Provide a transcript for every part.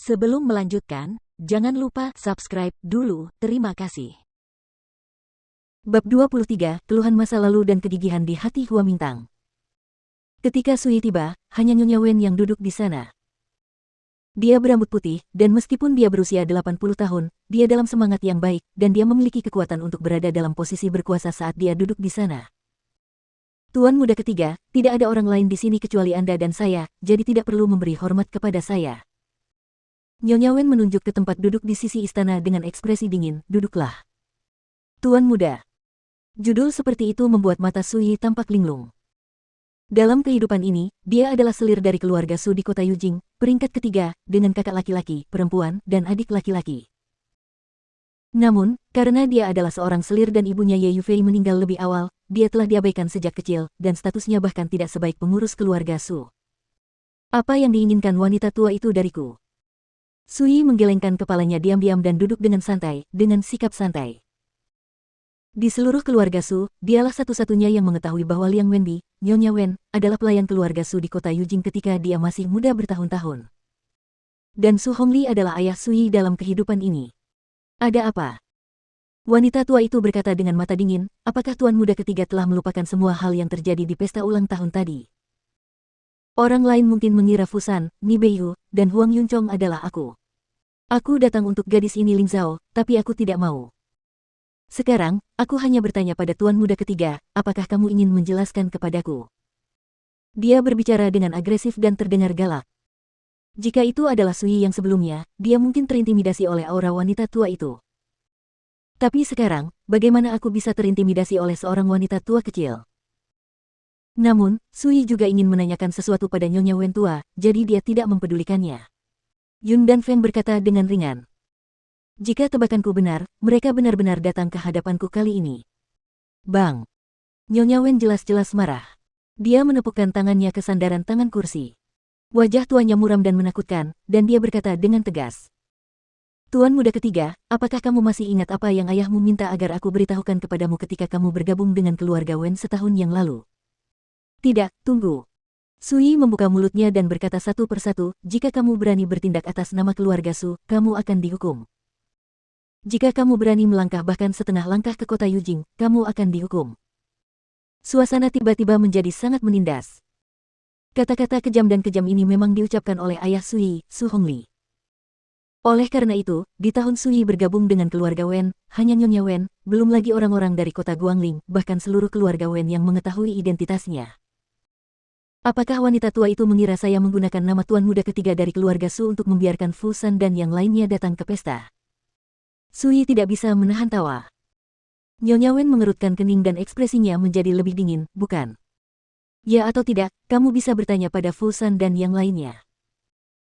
Sebelum melanjutkan, jangan lupa subscribe dulu, terima kasih. Bab 23, Keluhan Masa Lalu dan Kegigihan di Hati Hua Mintang. Ketika Sui tiba, hanya Nyonya Wen yang duduk di sana. Dia berambut putih, dan meskipun dia berusia 80 tahun, dia dalam semangat yang baik, dan dia memiliki kekuatan untuk berada dalam posisi berkuasa saat dia duduk di sana. Tuan muda ketiga, tidak ada orang lain di sini kecuali Anda dan saya, jadi tidak perlu memberi hormat kepada saya. Nyonya Wen menunjuk ke tempat duduk di sisi istana dengan ekspresi dingin, duduklah. Tuan muda. Judul seperti itu membuat mata Sui tampak linglung. Dalam kehidupan ini, dia adalah selir dari keluarga Su di kota Yujing, peringkat ketiga, dengan kakak laki-laki, perempuan, dan adik laki-laki. Namun, karena dia adalah seorang selir dan ibunya Ye Yufei meninggal lebih awal, dia telah diabaikan sejak kecil, dan statusnya bahkan tidak sebaik pengurus keluarga Su. Apa yang diinginkan wanita tua itu dariku? Sui menggelengkan kepalanya diam-diam dan duduk dengan santai, dengan sikap santai. Di seluruh keluarga Su, dialah satu-satunya yang mengetahui bahwa Liang Wenbi, Nyonya Wen, adalah pelayan keluarga Su di kota Yujing ketika dia masih muda bertahun-tahun. Dan Su Hongli adalah ayah Sui dalam kehidupan ini. Ada apa? Wanita tua itu berkata dengan mata dingin, apakah tuan muda ketiga telah melupakan semua hal yang terjadi di pesta ulang tahun tadi? Orang lain mungkin mengira Fusan, Mi Beiyu, dan Huang Yunchong adalah aku. Aku datang untuk gadis ini Ling Zhao, tapi aku tidak mau. Sekarang, aku hanya bertanya pada tuan muda ketiga, apakah kamu ingin menjelaskan kepadaku? Dia berbicara dengan agresif dan terdengar galak. Jika itu adalah Sui yang sebelumnya, dia mungkin terintimidasi oleh aura wanita tua itu. Tapi sekarang, bagaimana aku bisa terintimidasi oleh seorang wanita tua kecil? Namun, Sui juga ingin menanyakan sesuatu pada Nyonya Wen tua, jadi dia tidak mempedulikannya. Yun dan Feng berkata dengan ringan. Jika tebakanku benar, mereka benar-benar datang ke hadapanku kali ini. Bang! Nyonya Wen jelas-jelas marah. Dia menepukkan tangannya ke sandaran tangan kursi. Wajah tuanya muram dan menakutkan, dan dia berkata dengan tegas. Tuan muda ketiga, apakah kamu masih ingat apa yang ayahmu minta agar aku beritahukan kepadamu ketika kamu bergabung dengan keluarga Wen setahun yang lalu? Tidak, tunggu. Sui membuka mulutnya dan berkata satu persatu, jika kamu berani bertindak atas nama keluarga Su, kamu akan dihukum. Jika kamu berani melangkah bahkan setengah langkah ke kota Yujing, kamu akan dihukum. Suasana tiba-tiba menjadi sangat menindas. Kata-kata kejam dan kejam ini memang diucapkan oleh ayah Sui, Su Hongli. Oleh karena itu, di tahun Sui bergabung dengan keluarga Wen, hanya Nyonya Wen, belum lagi orang-orang dari kota Guangling, bahkan seluruh keluarga Wen yang mengetahui identitasnya. Apakah wanita tua itu mengira saya menggunakan nama tuan muda ketiga dari keluarga Su untuk membiarkan Fusan dan yang lainnya datang ke pesta? Sui tidak bisa menahan tawa. Nyonya Wen mengerutkan kening dan ekspresinya menjadi lebih dingin, bukan? Ya atau tidak, kamu bisa bertanya pada Fusan dan yang lainnya.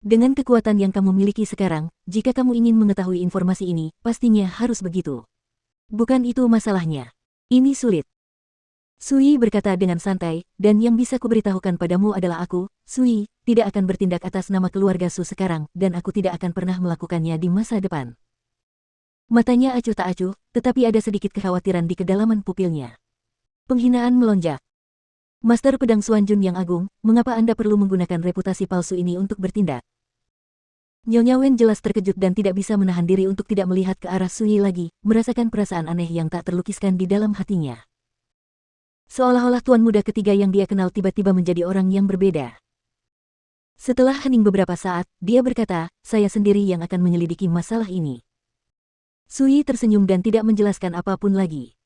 Dengan kekuatan yang kamu miliki sekarang, jika kamu ingin mengetahui informasi ini, pastinya harus begitu. Bukan itu masalahnya. Ini sulit. Sui berkata dengan santai, dan yang bisa kuberitahukan padamu adalah aku, Sui, tidak akan bertindak atas nama keluarga Su sekarang, dan aku tidak akan pernah melakukannya di masa depan. Matanya acuh tak acuh, tetapi ada sedikit kekhawatiran di kedalaman pupilnya. Penghinaan melonjak. Master Pedang Xuanjun yang agung, mengapa Anda perlu menggunakan reputasi palsu ini untuk bertindak? Nyonya Wen jelas terkejut dan tidak bisa menahan diri untuk tidak melihat ke arah Sui lagi, merasakan perasaan aneh yang tak terlukiskan di dalam hatinya. Seolah-olah tuan muda ketiga yang dia kenal tiba-tiba menjadi orang yang berbeda. Setelah hening beberapa saat, dia berkata, saya sendiri yang akan menyelidiki masalah ini. Sui tersenyum dan tidak menjelaskan apapun lagi.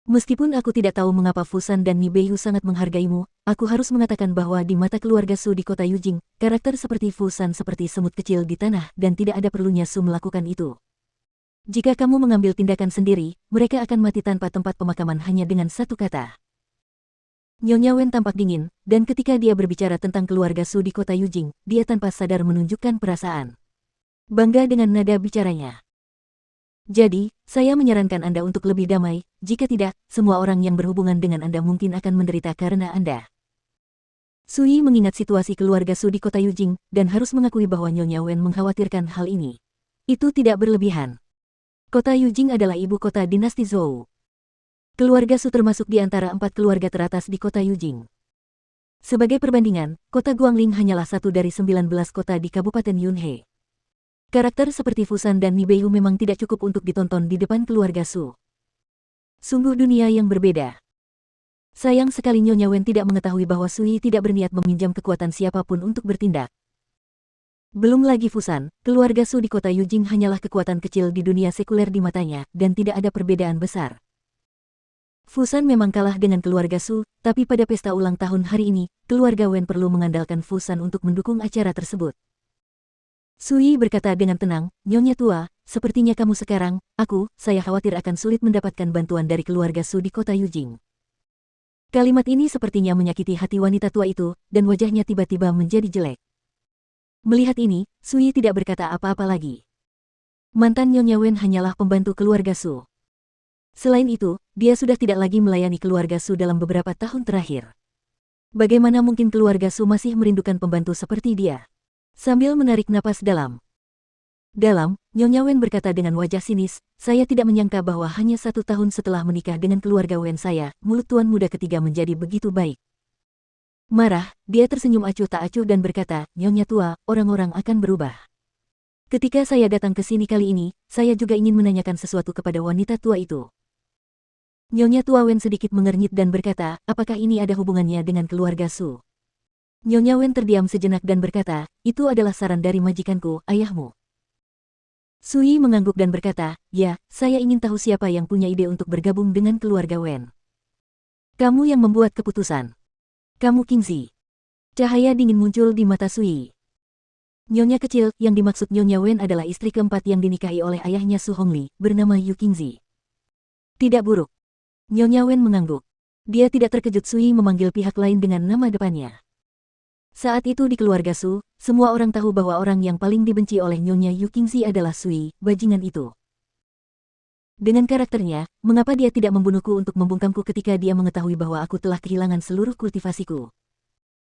Meskipun aku tidak tahu mengapa Fusan dan Mi Beiyu sangat menghargaimu, aku harus mengatakan bahwa di mata keluarga Su di kota Yujing, karakter seperti Fusan seperti semut kecil di tanah dan tidak ada perlunya Su melakukan itu. Jika kamu mengambil tindakan sendiri, mereka akan mati tanpa tempat pemakaman hanya dengan satu kata. Nyonya Wen tampak dingin, dan ketika dia berbicara tentang keluarga Su di kota Yujing, dia tanpa sadar menunjukkan perasaan bangga dengan nada bicaranya. Jadi, saya menyarankan Anda untuk lebih damai, jika tidak, semua orang yang berhubungan dengan Anda mungkin akan menderita karena Anda. Sui mengingat situasi keluarga Su di kota Yujing, dan harus mengakui bahwa Nyonya Wen mengkhawatirkan hal ini. Itu tidak berlebihan. Kota Yujing adalah ibu kota dinasti Zhou. Keluarga Su termasuk di antara 4 keluarga teratas di kota Yujing. Sebagai perbandingan, kota Guangling hanyalah satu dari 19 kota di Kabupaten Yunhe. Karakter seperti Fusan dan Nibeiyu memang tidak cukup untuk ditonton di depan keluarga Su. Sungguh dunia yang berbeda. Sayang sekali Nyonya Wen tidak mengetahui bahwa Sui tidak berniat meminjam kekuatan siapapun untuk bertindak. Belum lagi Fusan, keluarga Su di kota Yujing hanyalah kekuatan kecil di dunia sekuler di matanya, dan tidak ada perbedaan besar. Fusan memang kalah dengan keluarga Su, tapi pada pesta ulang tahun hari ini, keluarga Wen perlu mengandalkan Fusan untuk mendukung acara tersebut. Sui berkata dengan tenang, Nyonya tua, sepertinya kamu sekarang, saya khawatir akan sulit mendapatkan bantuan dari keluarga Su di kota Yujing. Kalimat ini sepertinya menyakiti hati wanita tua itu, dan wajahnya tiba-tiba menjadi jelek. Melihat ini, Sui tidak berkata apa-apa lagi. Mantan Nyonya Wen hanyalah pembantu keluarga Su. Selain itu, dia sudah tidak lagi melayani keluarga Su dalam beberapa tahun terakhir. Bagaimana mungkin keluarga Su masih merindukan pembantu seperti dia? Sambil menarik napas dalam, Nyonya Wen berkata dengan wajah sinis, saya tidak menyangka bahwa hanya 1 tahun setelah menikah dengan keluarga Wen saya, mulut tuan muda ketiga menjadi begitu baik. Marah, dia tersenyum acuh tak acuh dan berkata, Nyonya tua, orang-orang akan berubah. Ketika saya datang ke sini kali ini, saya juga ingin menanyakan sesuatu kepada wanita tua itu. Nyonya tua Wen sedikit mengernyit dan berkata, apakah ini ada hubungannya dengan keluarga Su? Nyonya Wen terdiam sejenak dan berkata, itu adalah saran dari majikanku, ayahmu. Sui mengangguk dan berkata, ya, saya ingin tahu siapa yang punya ide untuk bergabung dengan keluarga Wen. Kamu yang membuat keputusan. Kamu Kingzi. Cahaya dingin muncul di mata Sui. Nyonya kecil, yang dimaksud Nyonya Wen adalah istri keempat yang dinikahi oleh ayahnya Su Hongli, bernama Yu Kingzi. Tidak buruk. Nyonya Wen mengangguk. Dia tidak terkejut Sui memanggil pihak lain dengan nama depannya. Saat itu di keluarga Su, semua orang tahu bahwa orang yang paling dibenci oleh Nyonya Yu Kingzi adalah Sui, bajingan itu. Dengan karakternya, mengapa dia tidak membunuhku untuk membungkamku ketika dia mengetahui bahwa aku telah kehilangan seluruh kultivasiku?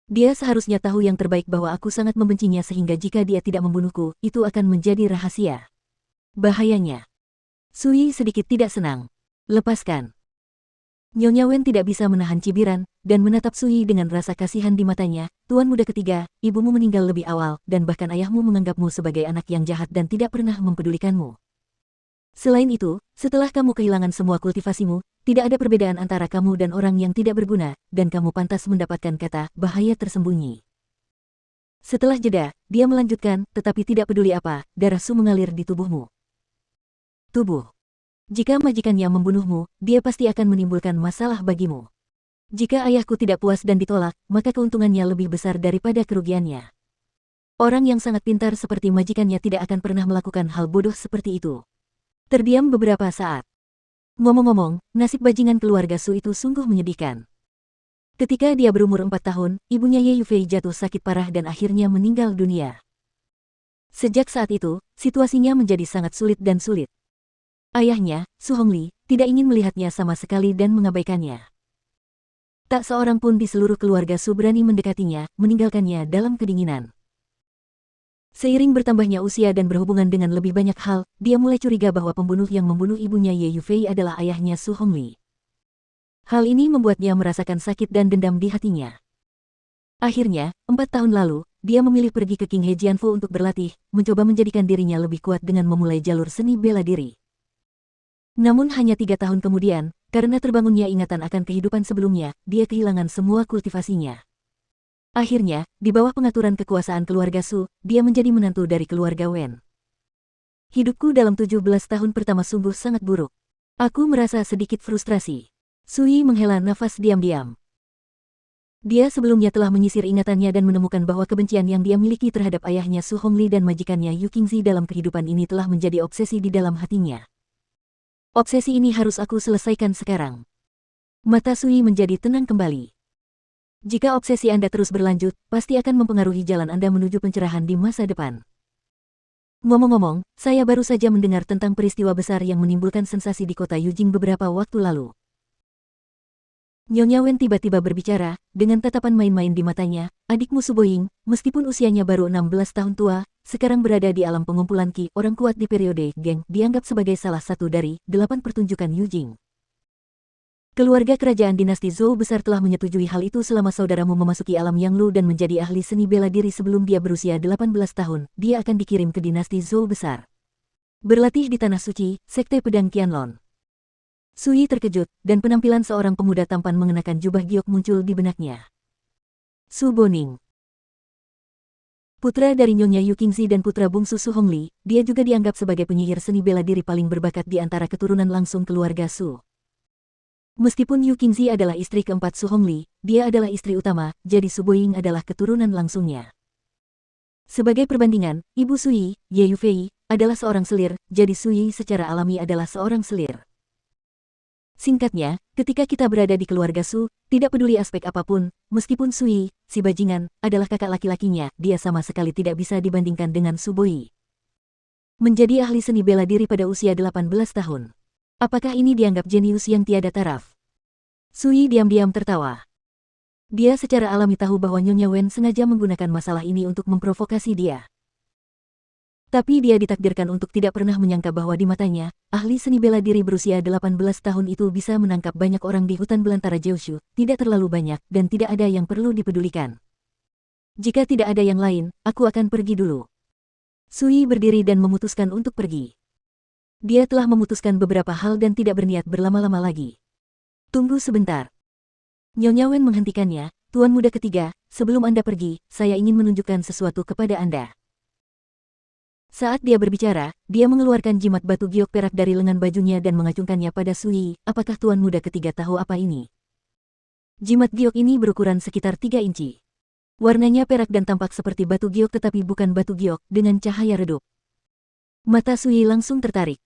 Dia seharusnya tahu yang terbaik bahwa aku sangat membencinya sehingga jika dia tidak membunuhku, itu akan menjadi rahasia. Bahayanya. Sui sedikit tidak senang. Lepaskan. Nyonya Wen tidak bisa menahan cibiran, dan menatap Sui dengan rasa kasihan di matanya, tuan muda ketiga, ibumu meninggal lebih awal, dan bahkan ayahmu menganggapmu sebagai anak yang jahat dan tidak pernah mempedulikanmu. Selain itu, setelah kamu kehilangan semua kultivasimu, tidak ada perbedaan antara kamu dan orang yang tidak berguna, dan kamu pantas mendapatkan kata bahaya tersembunyi. Setelah jeda, dia melanjutkan, tetapi tidak peduli apa, darah Su mengalir di tubuhmu. Tubuh. Jika majikannya membunuhmu, dia pasti akan menimbulkan masalah bagimu. Jika ayahku tidak puas dan ditolak, maka keuntungannya lebih besar daripada kerugiannya. Orang yang sangat pintar seperti majikannya tidak akan pernah melakukan hal bodoh seperti itu. Terdiam beberapa saat. Ngomong-ngomong, nasib bajingan keluarga Su itu sungguh menyedihkan. Ketika dia berumur 4 tahun, ibunya Ye Yufei jatuh sakit parah dan akhirnya meninggal dunia. Sejak saat itu, situasinya menjadi sangat sulit dan sulit. Ayahnya, Su Hongli, tidak ingin melihatnya sama sekali dan mengabaikannya. Tak seorang pun di seluruh keluarga Su berani mendekatinya, meninggalkannya dalam kedinginan. Seiring bertambahnya usia dan berhubungan dengan lebih banyak hal, dia mulai curiga bahwa pembunuh yang membunuh ibunya Ye Yufei adalah ayahnya Su Hongli. Hal ini membuatnya merasakan sakit dan dendam di hatinya. Akhirnya, 4 tahun lalu, dia memilih pergi ke King He Jianfu untuk berlatih, mencoba menjadikan dirinya lebih kuat dengan memulai jalur seni bela diri. Namun hanya 3 tahun kemudian, karena terbangunnya ingatan akan kehidupan sebelumnya, dia kehilangan semua kultivasinya. Akhirnya, di bawah pengaturan kekuasaan keluarga Su, dia menjadi menantu dari keluarga Wen. Hidupku dalam 17 tahun pertama sungguh sangat buruk. Aku merasa sedikit frustrasi. Sui menghela nafas diam-diam. Dia sebelumnya telah menyisir ingatannya dan menemukan bahwa kebencian yang dia miliki terhadap ayahnya Su Hongli dan majikannya Yu Kingzi dalam kehidupan ini telah menjadi obsesi di dalam hatinya. Obsesi ini harus aku selesaikan sekarang. Mata Sui menjadi tenang kembali. Jika obsesi Anda terus berlanjut, pasti akan mempengaruhi jalan Anda menuju pencerahan di masa depan. Ngomong-ngomong, saya baru saja mendengar tentang peristiwa besar yang menimbulkan sensasi di kota Yujing beberapa waktu lalu. Nyonya Wen tiba-tiba berbicara, dengan tatapan main-main di matanya, adikmu Su Boying, meskipun usianya baru 16 tahun tua, sekarang berada di alam pengumpulan Qi, orang kuat di periode Geng, dianggap sebagai salah satu dari 8 pertunjukan Yujing. Keluarga kerajaan dinasti Zhou besar telah menyetujui hal itu selama saudaramu memasuki alam Yanglu dan menjadi ahli seni bela diri sebelum dia berusia 18 tahun, dia akan dikirim ke dinasti Zhou besar. Berlatih di Tanah Suci, Sekte Pedang Qianlong. Sui terkejut, dan penampilan seorang pemuda tampan mengenakan jubah giok muncul di benaknya. Su Boning. Putra dari Nyonya Yu Qingzi dan putra bungsu Su Hongli, dia juga dianggap sebagai penyihir seni bela diri paling berbakat di antara keturunan langsung keluarga Su. Meskipun Yu Qingzi adalah istri keempat Su Hongli, dia adalah istri utama, jadi Su Boying adalah keturunan langsungnya. Sebagai perbandingan, ibu Sui, Ye Yufei, adalah seorang selir, jadi Sui secara alami adalah seorang selir. Singkatnya, ketika kita berada di keluarga Su, tidak peduli aspek apapun, meskipun Sui, si bajingan, adalah kakak laki-lakinya, dia sama sekali tidak bisa dibandingkan dengan Su Boi. Menjadi ahli seni bela diri pada usia 18 tahun. Apakah ini dianggap jenius yang tiada taraf? Sui diam-diam tertawa. Dia secara alami tahu bahwa Nyonya Wen sengaja menggunakan masalah ini untuk memprovokasi dia. Tapi dia ditakdirkan untuk tidak pernah menyangka bahwa di matanya, ahli seni bela diri berusia 18 tahun itu bisa menangkap banyak orang di hutan belantara Jiushu, tidak terlalu banyak, dan tidak ada yang perlu dipedulikan. Jika tidak ada yang lain, aku akan pergi dulu. Sui berdiri dan memutuskan untuk pergi. Dia telah memutuskan beberapa hal dan tidak berniat berlama-lama lagi. Tunggu sebentar. Nyonya Wen menghentikannya, Tuan Muda ketiga, sebelum Anda pergi, saya ingin menunjukkan sesuatu kepada Anda. Saat dia berbicara, dia mengeluarkan jimat batu giok perak dari lengan bajunya dan mengacungkannya pada Sui. Apakah Tuan Muda ketiga tahu apa ini? Jimat giok ini berukuran sekitar 3 inci. Warnanya perak dan tampak seperti batu giok tetapi bukan batu giok, dengan cahaya redup. Mata Sui langsung tertarik.